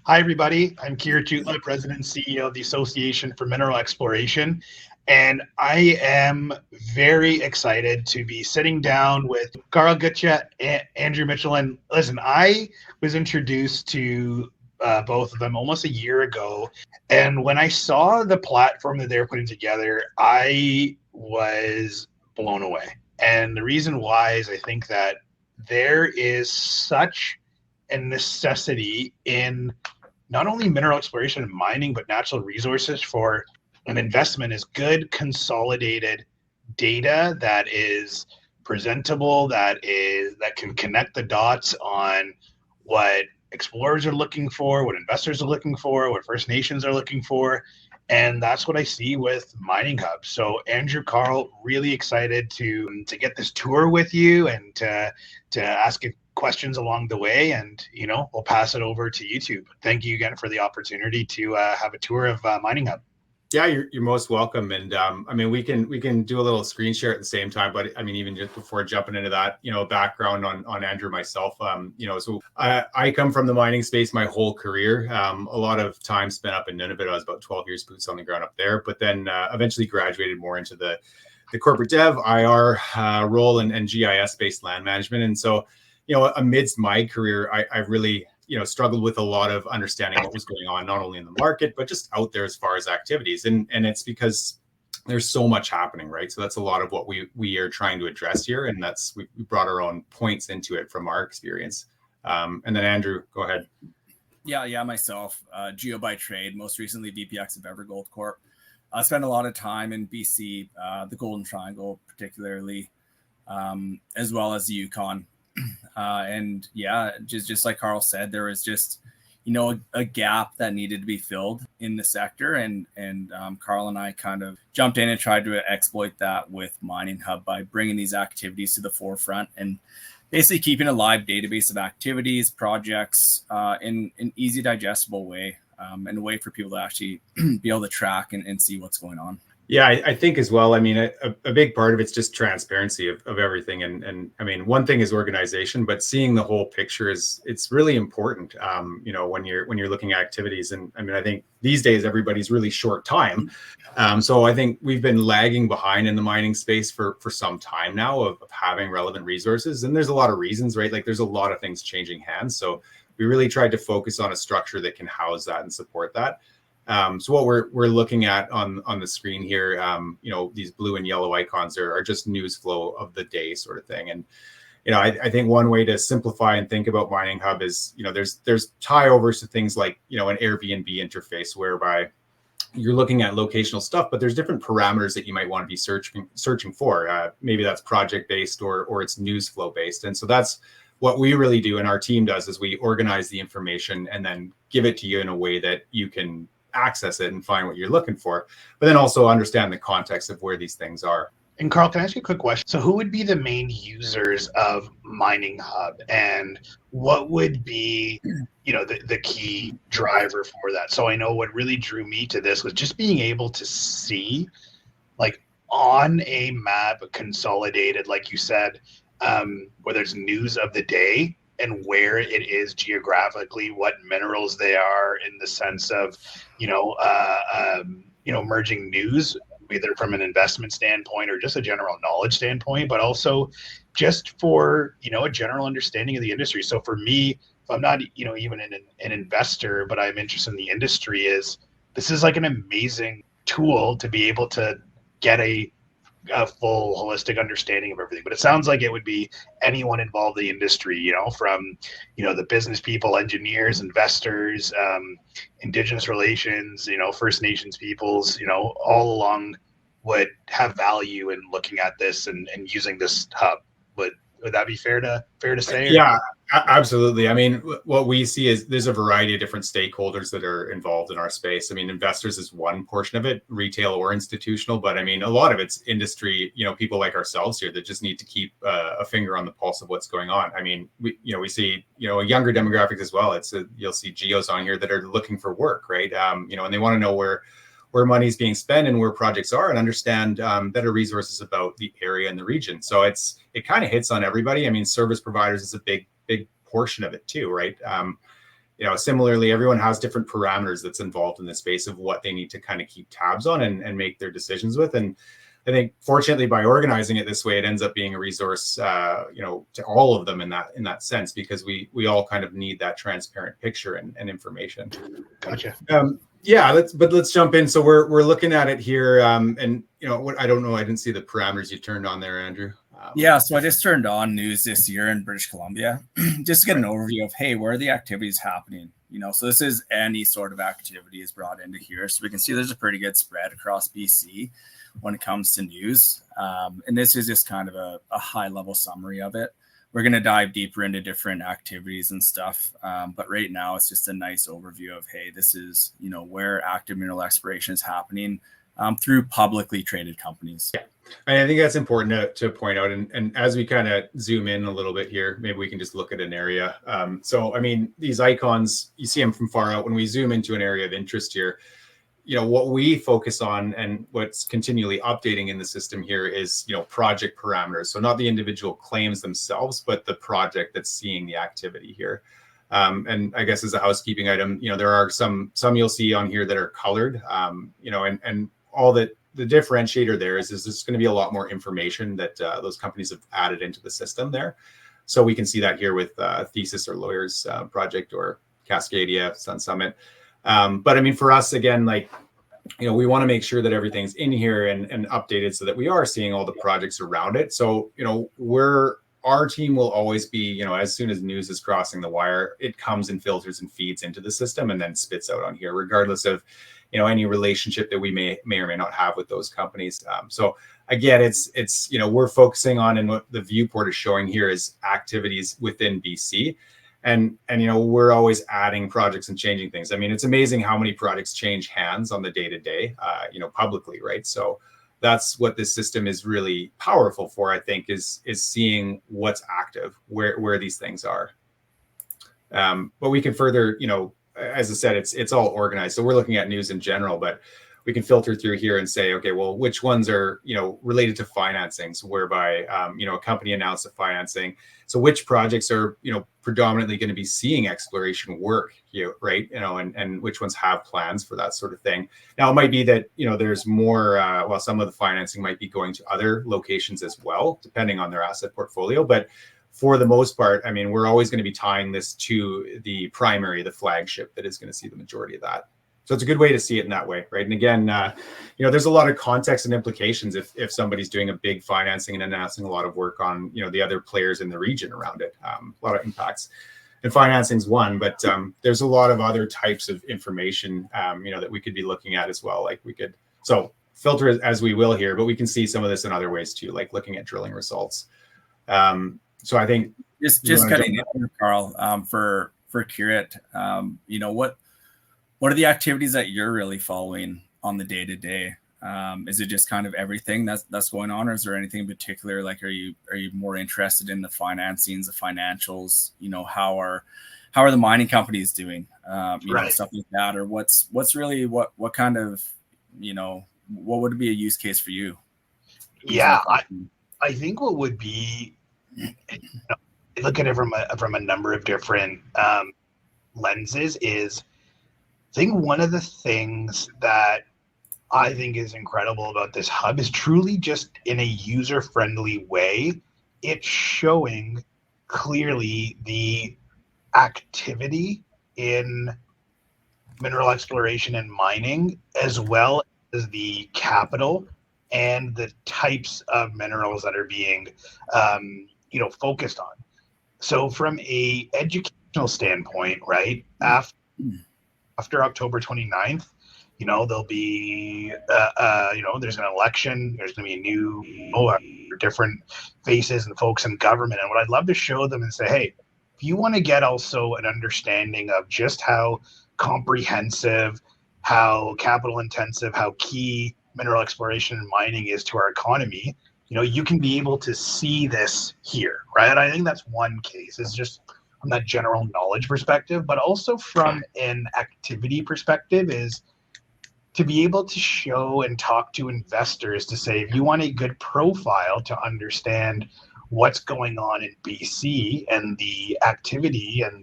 Hi, everybody. I'm Keerit Jutla, President and CEO of the Association for Mineral Exploration. And I am very excited to be sitting down with Gutsche and Andrew Mitchell. And listen, I was introduced to both of them almost a year ago. And when I saw the platform that they were putting together, I was blown away. And the reason why is I think that there is such a necessity in not only mineral exploration and mining, but natural resources for an investment is good, consolidated data that is presentable, that can connect the dots on what explorers are looking for, what investors are looking for, what First Nations are looking for. And that's what I see with Mining Hub. So Andrew, Carl, really excited to get this tour with you and to ask you questions along the way, and we'll pass it over to YouTube. Thank you again for the opportunity to have a tour of Mining Hub. Yeah, you're most welcome. And I mean, we can do a little screen share at the same time. But I mean, even just before jumping into that, background on Andrew myself, so I come from the mining space my whole career. A lot of time spent up in Nunavut. I was about 12 years boots on the ground up there. But then eventually graduated more into the corporate dev, IR role and GIS based land management. And so, amidst my career, I really struggled with a lot of understanding what was going on, not only in the market, but just out there as far as activities. And it's because there's so much happening, right? So that's a lot of what we are trying to address here. And we brought our own points into it from our experience. And then Andrew, go ahead. Yeah, myself, geo by trade, most recently VPX of Evergold Corp. I spent a lot of time in BC, the Golden Triangle particularly, as well as the Yukon. And yeah, just like Carl said, there was just, a gap that needed to be filled in the sector. And Carl and I kind of jumped in and tried to exploit that with Mining Hub by bringing these activities to the forefront and basically keeping a live database of activities, projects in an easy, digestible way, and a way for people to actually be able to track and see what's going on. Yeah, I think as well. I mean, a big part of it's just transparency of everything. And I mean, one thing is organization, but seeing the whole picture it's really important, when you're looking at activities. And I mean, I think these days everybody's really short time. So I think we've been lagging behind in the mining space for some time now of having relevant resources. And there's a lot of reasons, right? Like there's a lot of things changing hands. So we really tried to focus on a structure that can house that and support that. So what we're looking at on the screen here, these blue and yellow icons are just news flow of the day sort of thing. And, I think one way to simplify and think about Mining Hub is, there's tie overs to things like, an Airbnb interface whereby you're looking at locational stuff, but there's different parameters that you might want to be searching for. Maybe that's project based or it's news flow based. And so that's what we really do and our team does is we organize the information and then give it to you in a way that you can access it and find what you're looking for, but then also understand the context of where these things are. And Carl, can I ask you a quick question? So who would be the main users of Mining Hub and what would be, the key driver for that? So I know what really drew me to this was just being able to see like on a map consolidated, like you said, where there's news of the day and where it is geographically, what minerals they are in the sense of, merging news, either from an investment standpoint or just a general knowledge standpoint, but also just for, a general understanding of the industry. So for me, if I'm not, even an investor, but I'm interested in the industry, this is like an amazing tool to be able to get a full holistic understanding of everything. But it sounds like it would be anyone involved in the industry, from the business people, engineers, investors, indigenous relations, First Nations peoples, all along would have value in looking at this and using this hub. Would that be fair to say? Yeah, absolutely. I mean, what we see is there's a variety of different stakeholders that are involved in our space. I mean, investors is one portion of it, retail or institutional, but I mean, a lot of it's industry, people like ourselves here that just need to keep a finger on the pulse of what's going on. I mean, we see, a younger demographics as well. You'll see geos on here that are looking for work, right? And they want to know where money's being spent and where projects are and understand better resources about the area and the region. So it kind of hits on everybody. I mean, service providers is a big portion of it too, right? similarly, everyone has different parameters that's involved in the space of what they need to kind of keep tabs on and make their decisions with. And I think fortunately by organizing it this way, it ends up being a resource, to all of them in that sense, because we all kind of need that transparent picture and information. Gotcha. Let's jump in. So we're looking at it here, and I don't know, I didn't see the parameters you turned on there, Andrew. So I just turned on news this year in British Columbia, just to get an overview of, hey, where are the activities happening? So this is any sort of activity is brought into here. So we can see there's a pretty good spread across BC when it comes to news. And this is just kind of a high level summary of it. We're going to dive deeper into different activities and stuff. But right now it's just a nice overview of, hey, this is, where active mineral exploration is happening through publicly traded companies. Yeah. I think that's important to point out. And as we kind of zoom in a little bit here, maybe we can just look at an area. So, I mean, these icons, you see them from far out. When we zoom into an area of interest here, what we focus on and what's continually updating in the system here is, project parameters. So not the individual claims themselves, but the project that's seeing the activity here. And I guess as a housekeeping item, there are some you'll see on here that are colored, and all that. The differentiator there is there's going to be a lot more information that those companies have added into the system there. So we can see that here with Thesis or Lawyers Project or Cascadia, Sun Summit. But I mean, for us, again, we want to make sure that everything's in here and updated so that we are seeing all the projects around it. So, our team will always be, as soon as news is crossing the wire, it comes and filters and feeds into the system and then spits out on here, regardless of, any relationship that we may or may not have with those companies. So again, it's we're focusing on, and what the viewport is showing here is activities within BC. And we're always adding projects and changing things. I mean, it's amazing how many projects change hands on the day-to-day, publicly, right? So that's what this system is really powerful for, I think, is seeing what's active, where these things are. But we can further, as I said, it's all organized. So we're looking at news in general, but we can filter through here and say, okay, well, which ones are, related to financings, whereby, a company announced a financing. So which projects are, predominantly going to be seeing exploration work here, right? And which ones have plans for that sort of thing. Now, it might be that, there's more, some of the financing might be going to other locations as well, depending on their asset portfolio. But for the most part, I mean, we're always going to be tying this to the primary, the flagship that is going to see the majority of that. So it's a good way to see it in that way, right? And again, there's a lot of context and implications if somebody's doing a big financing and announcing a lot of work on, the other players in the region around it. A lot of impacts. And financing's one, but there's a lot of other types of information, that we could be looking at as well. So filter it as we will here, but we can see some of this in other ways too, like looking at drilling results. So I think just cutting in, Carl, for Keerit, what are the activities that you're really following on the day to day? Is it just kind of everything that's going on, or is there anything in particular? Like, are you more interested in the financings, the financials? How are the mining companies doing? Stuff like that, or what's really what kind of what would be a use case for you? Yeah, I think what would be, look at it from a number of different lenses. Is I think one of the things that I think is incredible about this hub is truly just in a user-friendly way, it's showing clearly the activity in mineral exploration and mining, as well as the capital and the types of minerals that are being, focused on. So from a educational standpoint, right, after October 29th, there'll be, there's an election, there's going to be a new, different faces and folks in government. And what I'd love to show them and say, hey, if you want to get also an understanding of just how comprehensive, how capital intensive, how key mineral exploration and mining is to our economy, you can be able to see this here, right? And I think that's one case. It's just from that general knowledge perspective, but also from an activity perspective is to be able to show and talk to investors to say, if you want a good profile to understand what's going on in BC and the activity and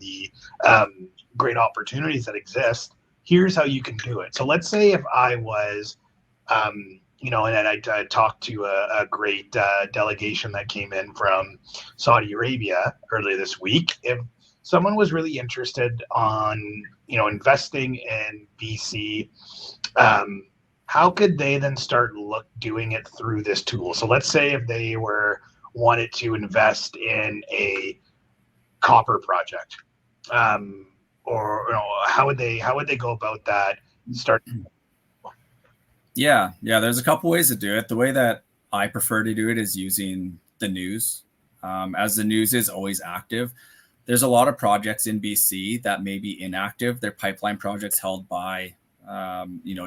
great opportunities that exist. Here's how you can do it. So let's say if I was, and then I talked to a great delegation that came in from Saudi Arabia earlier this week. If someone was really interested on, investing in BC, how could they then start doing it through this tool? So let's say if they wanted to invest in a copper project, or how would they go about that? Yeah, there's a couple ways to do it. The way that I prefer to do it is using the news, as the news is always active. There's a lot of projects in BC that may be inactive. They're pipeline projects held by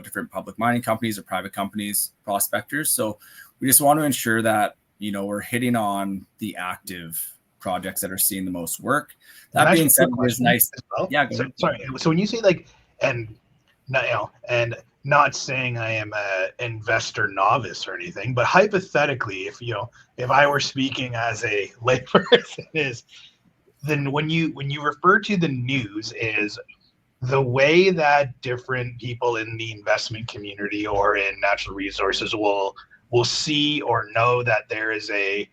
different public mining companies or private companies, prospectors. So we just want to ensure that we're hitting on the active projects that are seeing the most work. That being said, it's nice. Well. Yeah. Sorry. So when you say and not saying I am an investor novice or anything, but hypothetically, if I were speaking as a layperson, then when you refer to the news, is the way that different people in the investment community or in natural resources will see or know that there is a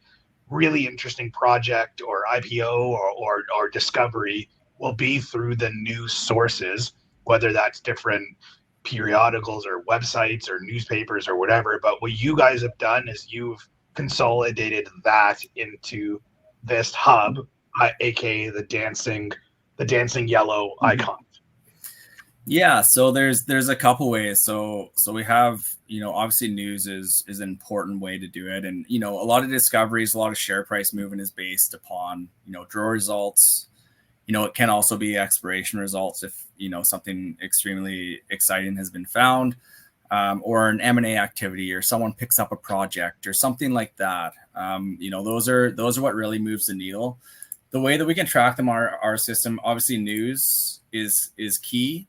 really interesting project or IPO or discovery, will be through the news sources, whether that's different periodicals or websites or newspapers or whatever. But what you guys have done is you've consolidated that into this hub, aka the dancing yellow icon. Yeah, so there's a couple ways. So we have, obviously news is an important way to do it. And, a lot of discoveries, a lot of share price movement is based upon, draw results. It can also be exploration results if, something extremely exciting has been found, or an M&A activity, or someone picks up a project or something like that. Those are what really moves the needle. The way that we can track them on our system, obviously news is key.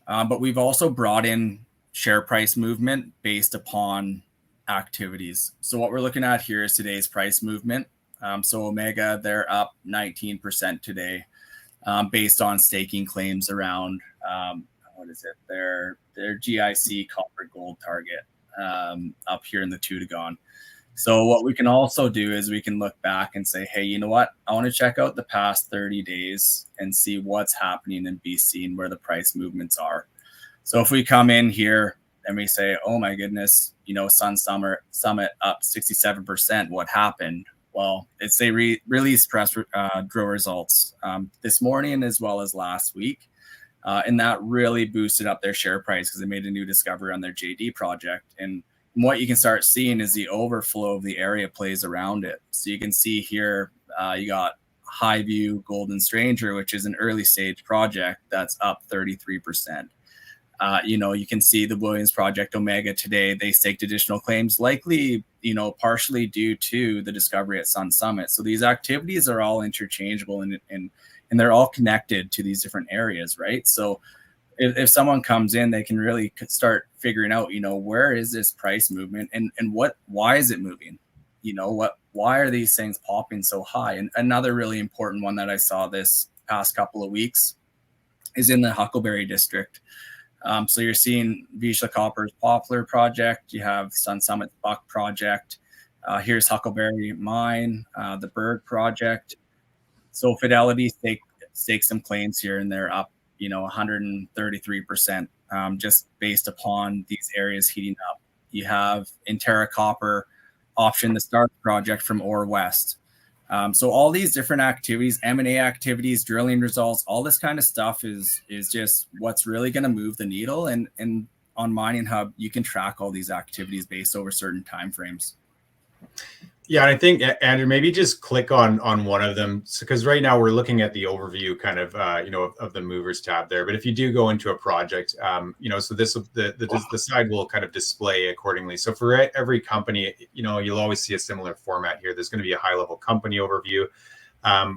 But we've also brought in share price movement based upon activities. So what we're looking at here is today's price movement. So Omega, they're up 19% today, based on staking claims around, their GIC copper gold target, up here in the 2 to gone. So what we can also do is we can look back and say, hey, you know what? I want to check out the past 30 days and see what's happening in BC and where the price movements are. So if we come in here and we say, oh my goodness, Sun Summit up 67%, what happened? Well, it's they released press drill results this morning as well as last week. And that really boosted up their share price because they made a new discovery on their JD project. And what you can start seeing is the overflow of the area plays around it. So you can see here, you got Highview Golden Stranger, which is an early stage project that's up 33%. You can see the Williams Project Omega today. They staked additional claims, likely, partially due to the discovery at Sun Summit. So these activities are all interchangeable and they're all connected to these different areas, right? So if someone comes in, they can really start figuring out, where is this price movement and why is it moving? Why are these things popping so high? And another really important one that I saw this past couple of weeks is in the Huckleberry District. So you're seeing Vizsla Copper's Poplar project. You have Sun Summit Buck project. Here's Huckleberry Mine, the Berg project. So Fidelity staked some claims here and they're up, 133%, just based upon these areas heating up. You have Interra Copper option the Start project from Ore West. So all these different activities, M&A activities, drilling results, all this kind of stuff is just what's really going to move the needle. And on Mining Hub, you can track all these activities based over certain timeframes. Yeah, and I think, Andrew, maybe just click on one of them, because right now we're looking at the overview kind of, of the movers tab there. But if you do go into a project, so this the side will kind of display accordingly. So for every company, you'll always see a similar format here. There's going to be a high-level company overview,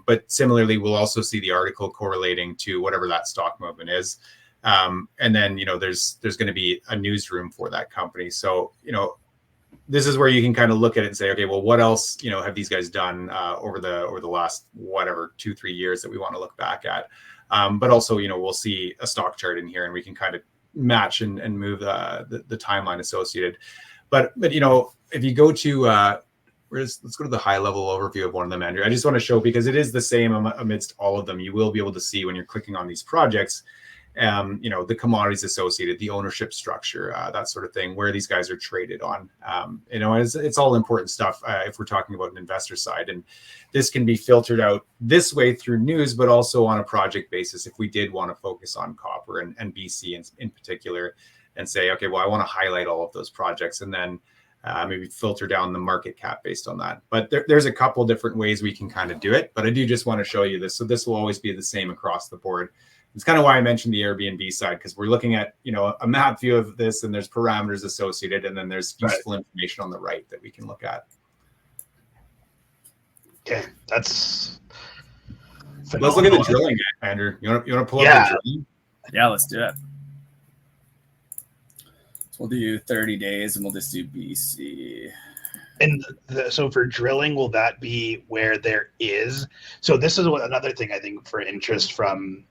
but similarly, we'll also see the article correlating to whatever that stock movement is. And then, there's going to be a newsroom for that company. So, this is where you can kind of look at it and say, okay, well, what else, have these guys done over the last, 2-3 years that we want to look back at? But also, we'll see a stock chart in here and we can kind of match and move the timeline associated. But if you go to let's go to the high level overview of one of them, Andrew. I just want to show, because it is the same amidst all of them. You will be able to see when you're clicking on these projects, the commodities associated, the ownership structure, that sort of thing, where these guys are traded on. It's all important stuff if we're talking about an investor side. And this can be filtered out this way through news, but also on a project basis if we did want to focus on copper and BC in particular, and say, okay, well, I want to highlight all of those projects, and then maybe filter down the market cap based on that. But there's a couple different ways we can kind of do it. But I do just want to show you this. So this will always be the same across the board. It's kind of why I mentioned the Airbnb side, because we're looking at, a map view of this, and there's parameters associated, and then there's useful information on the right that we can look at. Okay, that's phenomenal. Let's look at the drilling, Andrew. You want to pull up the drilling? Yeah, let's do it. So we'll do 30 days, and we'll just do BC. And so for drilling, will that be where there is? So this is another thing I think for interest from,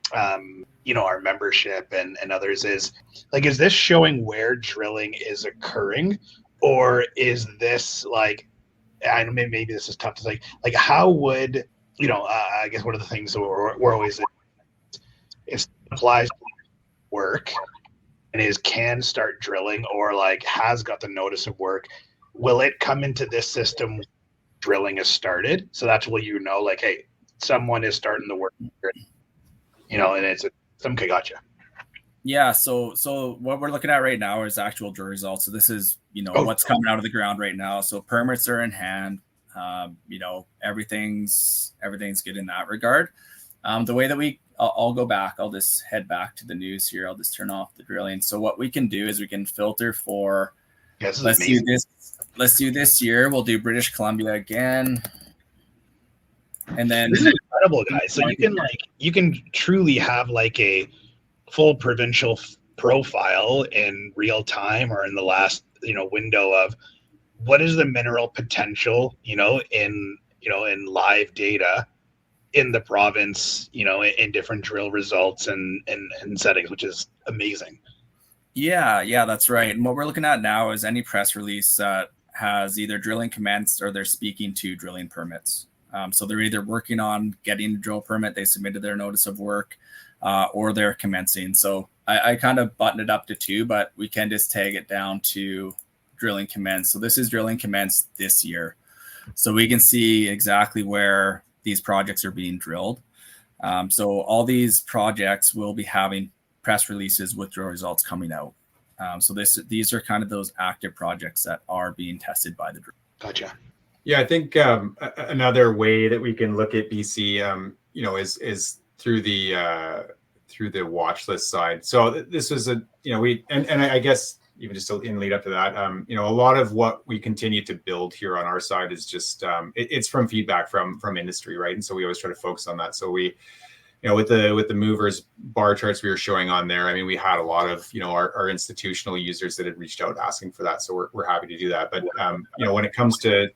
our membership and others is this showing where drilling is occurring, or is this I know maybe this is tough to say, how would, I guess one of the things that we're always, it applies to work and can start drilling, or has got the notice of work. Will it come into this system drilling is started? So that's what hey, someone is starting the work, and it's okay, gotcha. Yeah, so what we're looking at right now is actual drill results. So this is, what's coming out of the ground right now. So permits are in hand. Everything's good in that regard. The way that I'll go back, I'll just head back to the news here. I'll just turn off the drilling. So what we can do is we can filter for, let's do this year. We'll do British Columbia again. And then this is incredible, guys. So you can truly have a full provincial profile in real time, or in the last, window of what is the mineral potential, in live data in the province, in different drill results and settings, which is amazing. Yeah, that's right. And what we're looking at now is any press release that has either drilling commenced or they're speaking to drilling permits. So they're either working on getting a drill permit, they submitted their notice of work, or they're commencing. So I kind of buttoned it up to 2, but we can just tag it down to drilling commenced. So this is drilling commenced this year. So we can see exactly where these projects are being drilled. So all these projects will be having press releases with drill results coming out. So these are kind of those active projects that are being tested by the drill. Gotcha. Yeah, I think another way that we can look at BC, is through the watch list side. So this was I guess even just in lead up to that, a lot of what we continue to build here on our side is just it's from feedback from industry, right? And so we always try to focus on that. So we, with the movers bar charts we were showing on there, I mean, we had a lot of our institutional users that had reached out asking for that. So we're happy to do that. But when it comes to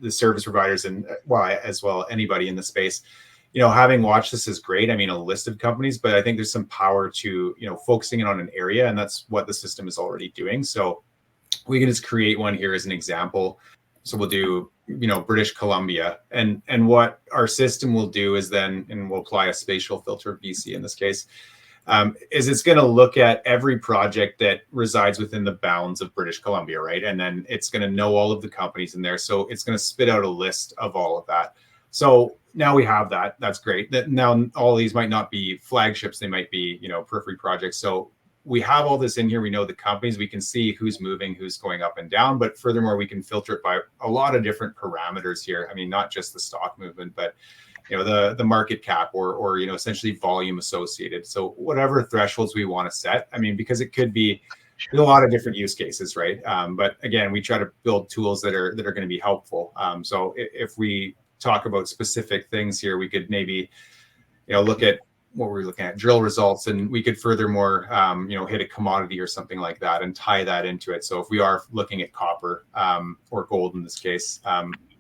the service providers and as well anybody in the space, having watched this is great. I mean, a list of companies, but I think there's some power to, focusing in on an area, and that's what the system is already doing. So we can just create one here as an example. So we'll do, British Columbia, and what our system will do is then, and we'll apply a spatial filter, BC in this case, is it's going to look at every project that resides within the bounds of British Columbia, right? And then it's going to know all of the companies in there. So it's going to spit out a list of all of that. So now we have that. That's great. That now all these might not be flagships. They might be, periphery projects. So we have all this in here. We know the companies. We can see who's moving, who's going up and down. But furthermore, we can filter it by a lot of different parameters here. I mean, not just the stock movement, but the market cap or essentially volume associated. So whatever thresholds we want to set. I mean, because it could be a lot of different use cases, right? But again, we try to build tools that are going to be helpful. So if we talk about specific things here, we could maybe look at what we're looking at, drill results, and we could furthermore hit a commodity or something like that and tie that into it. So if we are looking at copper or gold in this case,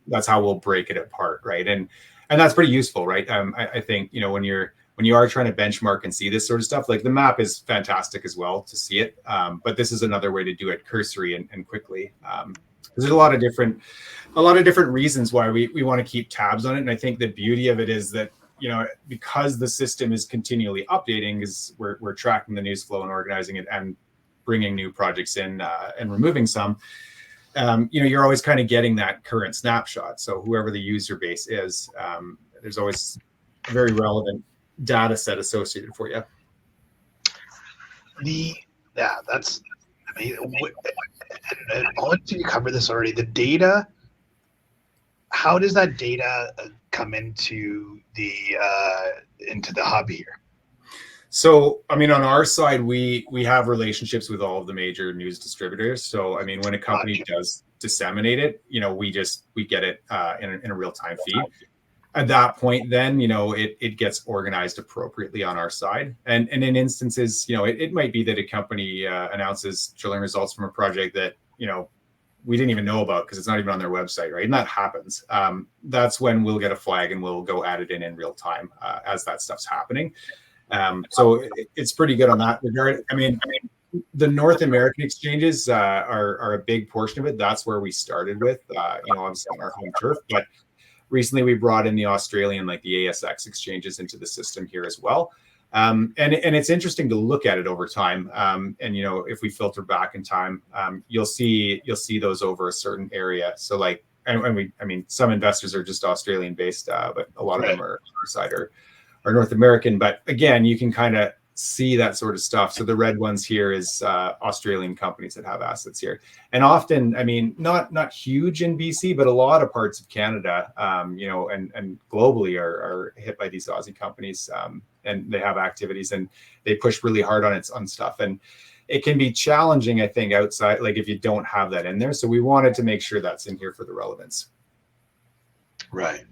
that's how we'll break it apart, right? And that's pretty useful, right? I think when you're when you are trying to benchmark and see this sort of stuff, like the map is fantastic as well to see it. But this is another way to do it cursory and quickly. There's a lot of different reasons why we want to keep tabs on it. And I think the beauty of it is that, because the system is continually updating, is we're tracking the news flow and organizing it and bringing new projects in and removing some. You're always kind of getting that current snapshot. So whoever the user base is, there's always a very relevant data set associated for you. That's amazing. And I'll let you cover this already. The data, how does that data come into the hub here? So, I mean, on our side, we have relationships with all of the major news distributors. So, I mean, when a company does disseminate it, we get it in a real-time feed. At that point, then, it gets organized appropriately on our side. And in instances, it might be that a company announces drilling results from a project that, we didn't even know about because it's not even on their website, right? And that happens. That's when we'll get a flag and we'll go add it in real time as that stuff's happening. So it's pretty good on that regard. I mean, the North American exchanges are a big portion of it. That's where we started with, obviously on our home turf. But recently we brought in the Australian, like the ASX exchanges into the system here as well. And it's interesting to look at it over time. And, if we filter back in time, you'll see those over a certain area. So like, some investors are just Australian based, but a lot of them are on our side are North American. But again, you can kind of see that sort of stuff. So the red ones here is Australian companies that have assets here. And often, not huge in BC, but a lot of parts of Canada, and globally are hit by these Aussie companies. And they have activities and they push really hard on stuff. And it can be challenging, I think, outside, like if you don't have that in there. So we wanted to make sure that's in here for the relevance. Right.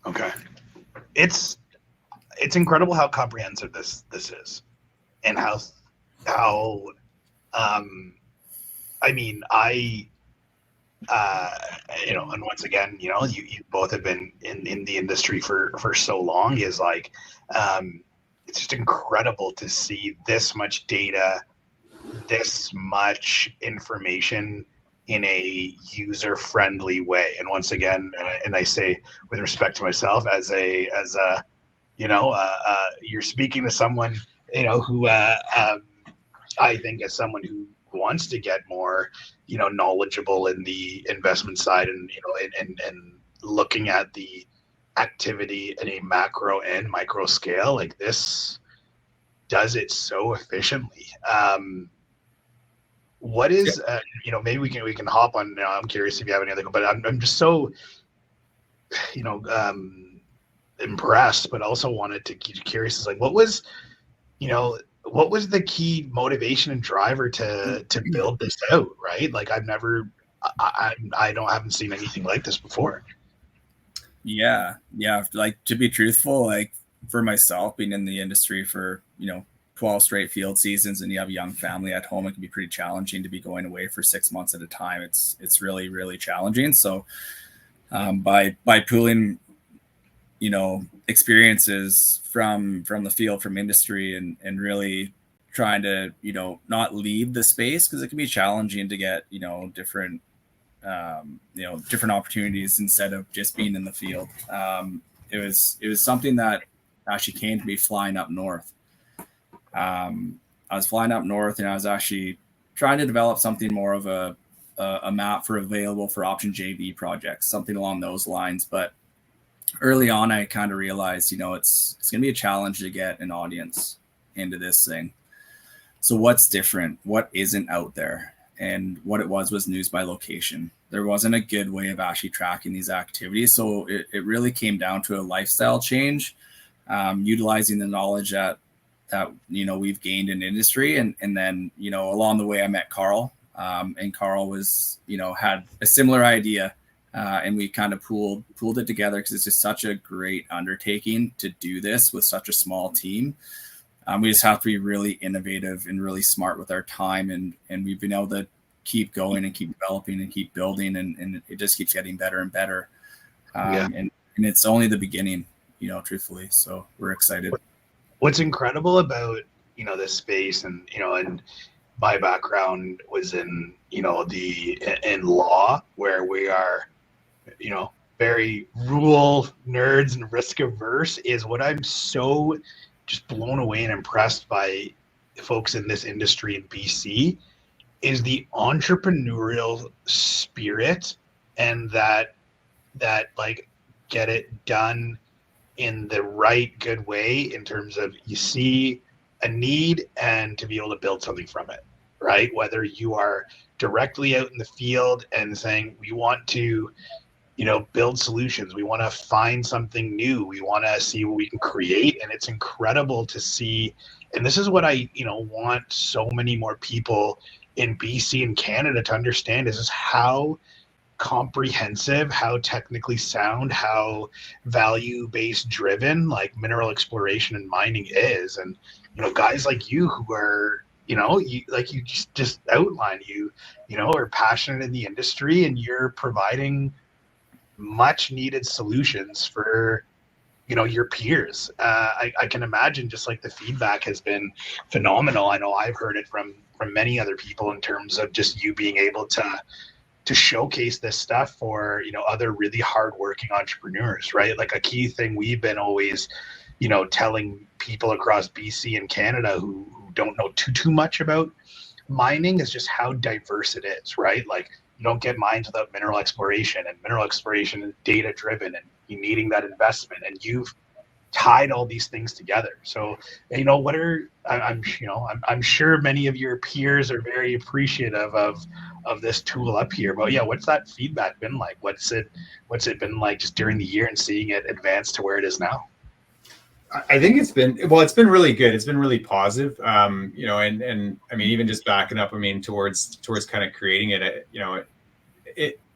Okay. It's incredible how comprehensive this is, and and once again, you both have been in the industry for so long, is like, it's just incredible to see this much data, this much information in a user-friendly way. And once again, and I say with respect to myself as a you're speaking to someone, who I think is someone who wants to get more, knowledgeable in the investment side, and and looking at the activity in a macro and micro scale. Like, this does it so efficiently. What is maybe we can hop on now. I'm curious if you have any other, but I'm just so impressed, but also wanted to keep curious, is like, what was the key motivation and driver to build this out, right? Like, I haven't seen anything like this before. Yeah. Like, to be truthful, like for myself, being in the industry for 12 straight field seasons, and you have a young family at home, it can be pretty challenging to be going away for 6 months at a time. It's really, really challenging. So by pooling experiences from the field, from industry, and really trying to not leave the space, because it can be challenging to get different opportunities instead of just being in the field. It was something that actually came to me flying up north. I was flying up north, and I was actually trying to develop something more of a map available for option JV projects, something along those lines. But early on, I kind of realized, it's going to be a challenge to get an audience into this thing. So what's different? What isn't out there? And what it was news by location. There wasn't a good way of actually tracking these activities. So it really came down to a lifestyle change, utilizing the knowledge that we've gained in industry. And then, along the way, I met Carl, and Carl was, had a similar idea. And we kind of pooled it together, because it's just such a great undertaking to do this with such a small team. We just have to be really innovative and really smart with our time, and we've been able to keep going and keep developing and keep building, and it just keeps getting better and better. And it's only the beginning, truthfully. So we're excited. what's incredible about, this space, and, and my background was in, in law, where we are, very rule nerds and risk averse, is what I'm so just blown away and impressed by folks in this industry in BC is the entrepreneurial spirit, and that like get it done in the right good way, in terms of you see a need and to be able to build something from it, right? Whether you are directly out in the field and saying, we want to, build solutions, we want to find something new, we want to see what we can create. And it's incredible to see, and this is what I, want so many more people in BC and Canada to understand, is just how comprehensive, how technically sound, how value-based driven like mineral exploration and mining is. And guys like you who are, you just outlined, are passionate in the industry, and you're providing much needed solutions for your peers. I can imagine just like the feedback has been phenomenal. I know I've heard it from many other people, in terms of just you being able to showcase this stuff for other really hardworking entrepreneurs, right? Like a key thing we've been always telling people across BC and Canada who don't know too much about mining, is just how diverse it is, right? Like, you don't get mines without mineral exploration, and mineral exploration is data driven, and you needing that investment, and you've tied all these things together. So, what are, I'm sure many of your peers are very appreciative of this tool up here. But yeah, what's that feedback been like? What's it been like just during the year and seeing it advance to where it is now? I think it's been really good. It's been really positive. And I mean, even just backing up, towards kind of creating it,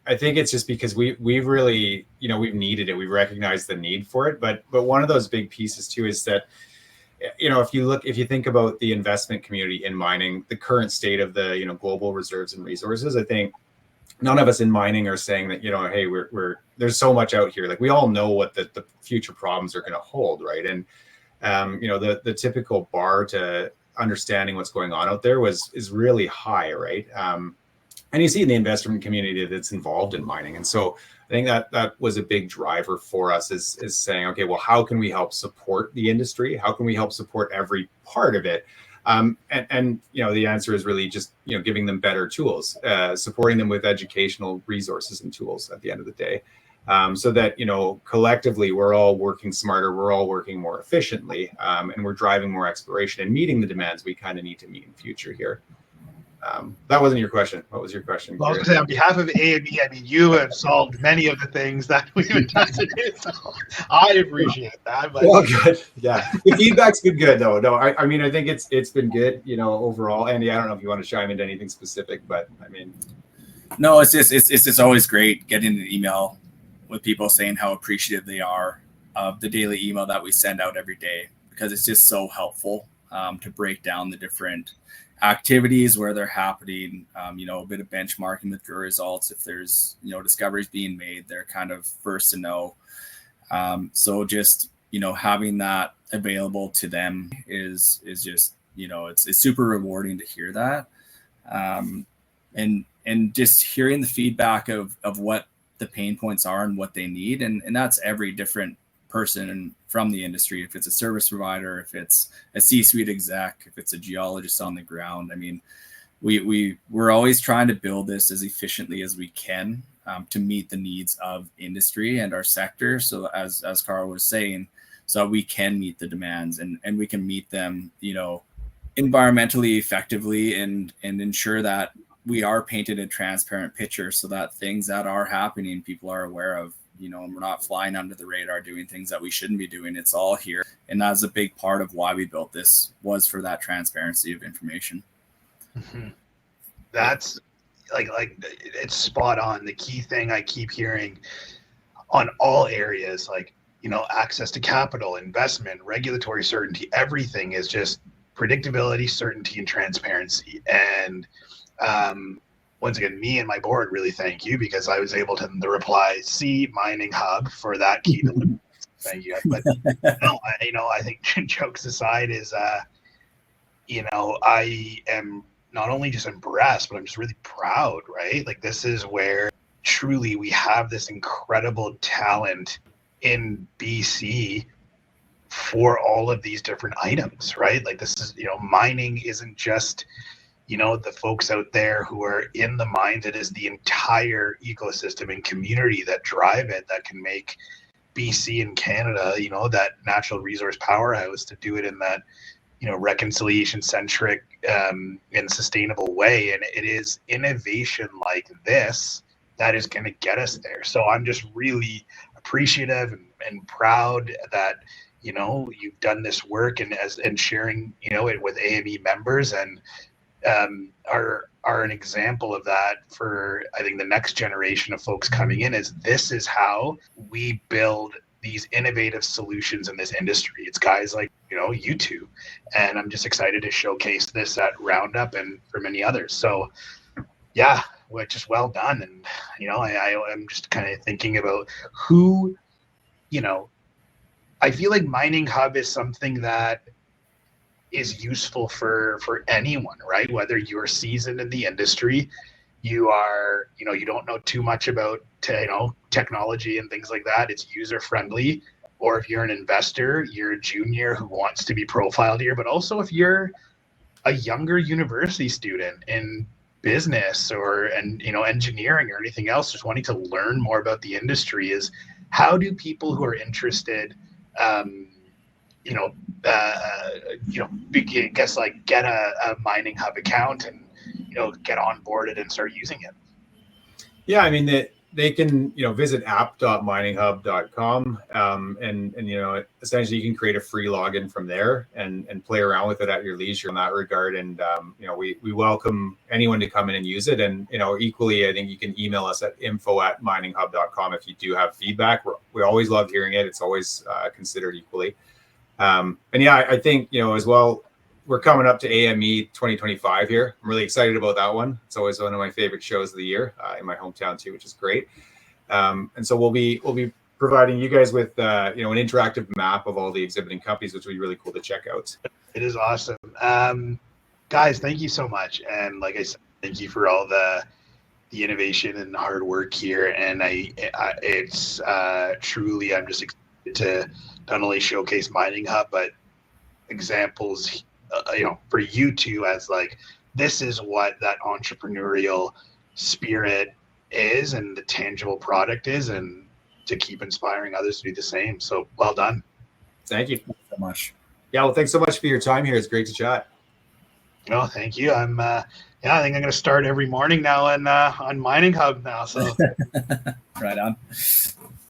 I think it's just because we've really, we've needed it. We've recognized the need for it. But one of those big pieces too is that, if you think about the investment community in mining, the current state of the, global reserves and resources, I think none of us in mining are saying that, hey, we're there's so much out here. Like, we all know what the future problems are going to hold, right? And the typical bar to understanding what's going on out there is really high, right? And you see in the investment community that's involved in mining. And so I think that was a big driver for us, is saying, okay, well, how can we help support the industry? How can we help support every part of it? And the answer is really just, giving them better tools, supporting them with educational resources and tools at the end of the day, so that, collectively we're all working smarter, we're all working more efficiently, and we're driving more exploration and meeting the demands we kind of need to meet in future here. That wasn't your question. What was your question? Well, I was going to say, on behalf of AME, you have solved many of the things that we've been trying to do. So I appreciate that. But... Well, good. Yeah. The feedback's been good, though. No, I think it's been good, overall. Andy, I don't know if you want to chime into anything specific, but no, it's just always great getting an email with people saying how appreciative they are of the daily email that we send out every day, because it's just so helpful to break down the different activities where they're happening, a bit of benchmarking with drill results. If there's, discoveries being made, they're kind of first to know. So just, having that available to them is just, it's super rewarding to hear that. And just hearing the feedback of what the pain points are and what they need. And that's every different person from the industry, if it's a service provider, if it's a C-suite exec, if it's a geologist on the ground. We're always trying to build this as efficiently as we can to meet the needs of industry and our sector. So as Carl was saying, so we can meet the demands and we can meet them, environmentally effectively and ensure that we are painted a transparent picture, so that things that are happening, people are aware of. And we're not flying under the radar doing things that we shouldn't be doing. It's all here. And that's a big part of why we built this, was for that transparency of information. Mm-hmm. That's like it's spot on. The key thing I keep hearing on all areas, access to capital, investment, regulatory certainty, everything is just predictability, certainty, and transparency. And once again, me and my board really thank you, because I was able to reply, "See Mining Hub" for that key delivery. Thank you. But no, I think jokes aside is, I am not only just impressed, but I'm just really proud, right? Like this is where truly we have this incredible talent in BC for all of these different items, right? Like this is, mining isn't just, the folks out there who are in the mines. It is the entire ecosystem and community that drive it, that can make BC and Canada, that natural resource powerhouse, to do it in that, reconciliation centric and sustainable way. And it is innovation like this that is going to get us there. So I'm just really appreciative and proud that, you've done this work and sharing, it with AME members, and are an example of that for, I think, the next generation of folks coming in. This is how we build these innovative solutions in this industry. It's guys like, you two, and I'm just excited to showcase this at Roundup and for many others. So yeah, just well done. And, I'm just kind of thinking about who, I feel like Mining Hub is something that is useful for anyone, right? Whether you're seasoned in the industry, you are, you don't know too much about, technology and things like that. It's user friendly. Or if you're an investor, you're a junior who wants to be profiled here, but also if you're a younger university student in business or engineering or anything else, just wanting to learn more about the industry, is how do people who are interested, get a Mining Hub account and, get onboarded and start using it? Yeah, I mean, they can, visit app.mininghub.com, and essentially you can create a free login from there and play around with it at your leisure in that regard. And, we welcome anyone to come in and use it. And, equally, I think you can email us at info@mininghub.com if you do have feedback. We always love hearing it. It's always considered equally. And yeah, I think, as well, we're coming up to AME 2025 here. I'm really excited about that one. It's always one of my favorite shows of the year in my hometown too, which is great. And so we'll be providing you guys with an interactive map of all the exhibiting companies, which will be really cool to check out. It is awesome. Guys, thank you so much. And like I said, thank you for all the innovation and hard work here. And it's truly, I'm just excited to not only showcase Mining Hub, but examples, for you two, as like, this is what that entrepreneurial spirit is and the tangible product is, and to keep inspiring others to do the same. So well done. Thank you. Thanks so much. Yeah, well, thanks so much for your time here. It's great to chat. No, thank you. I think I'm going to start every morning now on Mining Hub now. So Right on.